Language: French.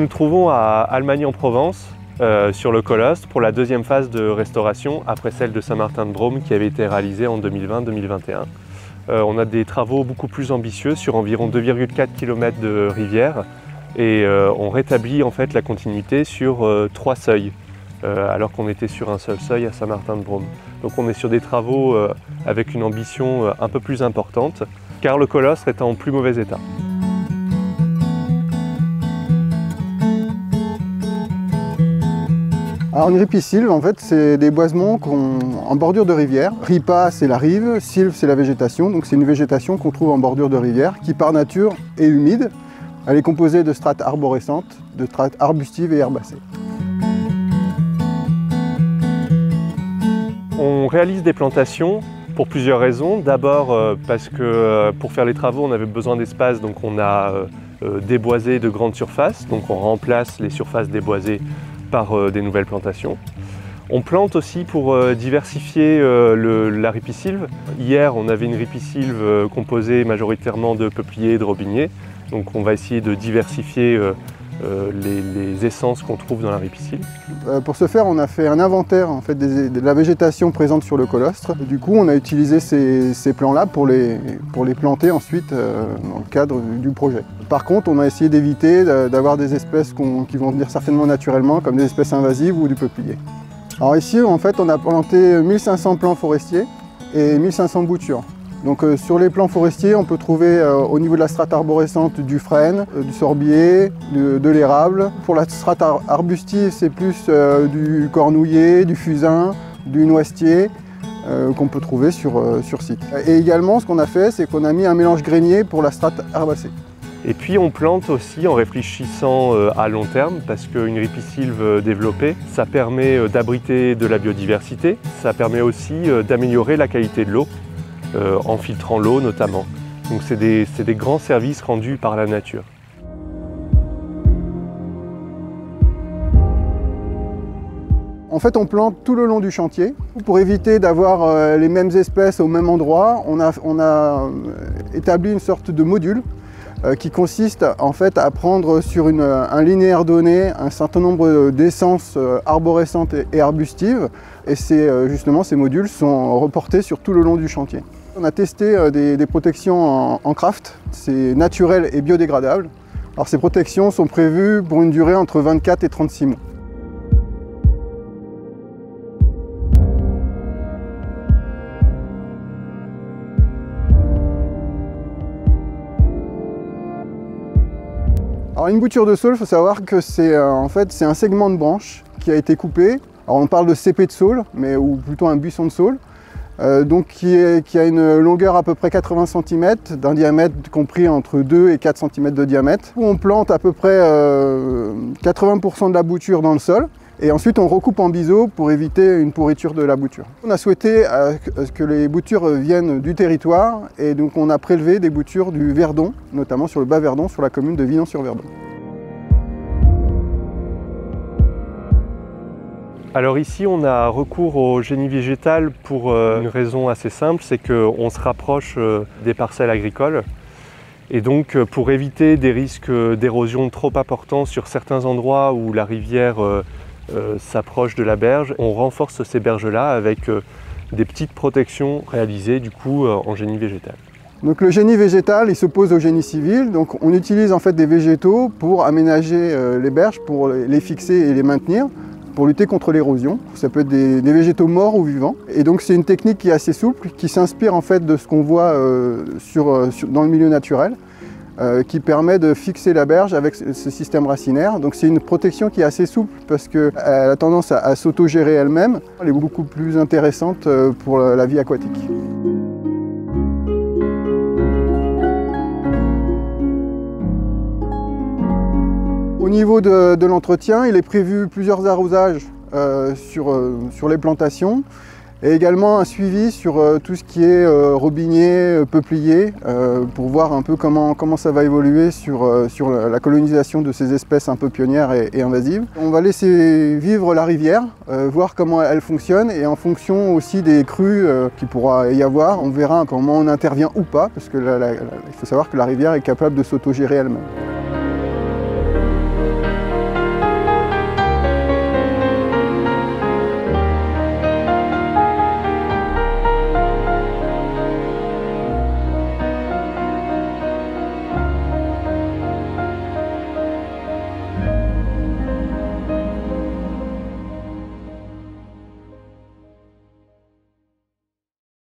nous trouvons à Almagny-en-Provence, sur le Colostre, pour la deuxième phase de restauration, après celle de Saint-Martin-de-Brome qui avait été réalisée en 2020-2021. On a des travaux beaucoup plus ambitieux sur environ 2,4 km de rivière et on rétablit en fait la continuité sur 3 seuils, alors qu'on était sur un seul seuil à Saint-Martin-de-Brome. Donc on est sur des travaux avec une ambition un peu plus importante, car le Colostre est en plus mauvais état. Alors une ripisylve, en fait, c'est des boisements en bordure de rivière. Ripa, c'est la rive, sylve, c'est la végétation. Donc c'est une végétation qu'on trouve en bordure de rivière, qui par nature est humide. Elle est composée de strates arborescentes, de strates arbustives et herbacées. On réalise des plantations pour plusieurs raisons. D'abord parce que pour faire les travaux, on avait besoin d'espace, donc on a déboisé de grandes surfaces. Donc on remplace les surfaces déboisées par des nouvelles plantations. On plante aussi pour diversifier la ripisylve. Hier, on avait une ripisylve composée majoritairement de peupliers et de robiniers. Donc on va essayer de diversifier les essences qu'on trouve dans la ripisylve. Pour ce faire, on a fait un inventaire en fait, de la végétation présente sur le colostre. Du coup, on a utilisé ces plants-là pour les planter ensuite dans le cadre du projet. Par contre, on a essayé d'éviter d'avoir des espèces qui vont venir certainement naturellement, comme des espèces invasives ou du peuplier. Alors ici, en fait, on a planté 1500 plants forestiers et 1500 boutures. Donc sur les plants forestiers, on peut trouver au niveau de la strate arborescente du frêne, du sorbier, de l'érable. Pour la strate arbustive, c'est plus du cornouiller, du fusain, du noisetier qu'on peut trouver sur site. Et également, ce qu'on a fait, c'est qu'on a mis un mélange grainé pour la strate herbacée. Et puis on plante aussi en réfléchissant à long terme, parce qu'une ripisylve développée, ça permet d'abriter de la biodiversité, ça permet aussi d'améliorer la qualité de l'eau, en filtrant l'eau notamment. Donc c'est des grands services rendus par la nature. En fait, on plante tout le long du chantier. Pour éviter d'avoir les mêmes espèces au même endroit, on a établi une sorte de module qui consiste en fait à prendre sur un linéaire donné un certain nombre d'essences arborescentes et arbustives. Et justement, ces modules sont reportés sur tout le long du chantier. On a testé des protections en craft, c'est naturel et biodégradable. Alors ces protections sont prévues pour une durée entre 24 et 36 mois. Alors une bouture de saule, il faut savoir que c'est en fait, un segment de branche qui a été coupé. Alors on parle de cépé de saule, ou plutôt un buisson de saule, donc qui a une longueur à peu près 80 cm, d'un diamètre compris entre 2 et 4 cm de diamètre. On plante à peu près 80% de la bouture dans le sol. Et ensuite, on recoupe en biseau pour éviter une pourriture de la bouture. On a souhaité que les boutures viennent du territoire et donc on a prélevé des boutures du Verdon, notamment sur le Bas-Verdon, sur la commune de Vinon-sur-Verdon. Alors ici, on a recours au génie végétal pour une raison assez simple, c'est qu'on se rapproche des parcelles agricoles. Et donc, pour éviter des risques d'érosion trop importants sur certains endroits où la rivière s'approche de la berge, on renforce ces berges-là avec des petites protections réalisées du coup en génie végétal. Donc le génie végétal, il s'oppose au génie civil. Donc on utilise en fait des végétaux pour aménager les berges, pour les fixer et les maintenir, pour lutter contre l'érosion. Ça peut être des végétaux morts ou vivants. Et donc c'est une technique qui est assez souple, qui s'inspire en fait de ce qu'on voit dans le milieu naturel, qui permet de fixer la berge avec ce système racinaire. Donc c'est une protection qui est assez souple parce qu'elle a tendance à s'autogérer elle-même. Elle est beaucoup plus intéressante pour la vie aquatique. Au niveau de l'entretien, il est prévu plusieurs arrosages sur les plantations et également un suivi sur tout ce qui est robinier, peuplier, pour voir un peu comment ça va évoluer sur la colonisation de ces espèces un peu pionnières et invasives. On va laisser vivre la rivière, voir comment elle fonctionne et en fonction aussi des crues qu'il pourra y avoir, on verra comment on intervient ou pas, parce que il faut savoir que la rivière est capable de s'autogérer elle-même.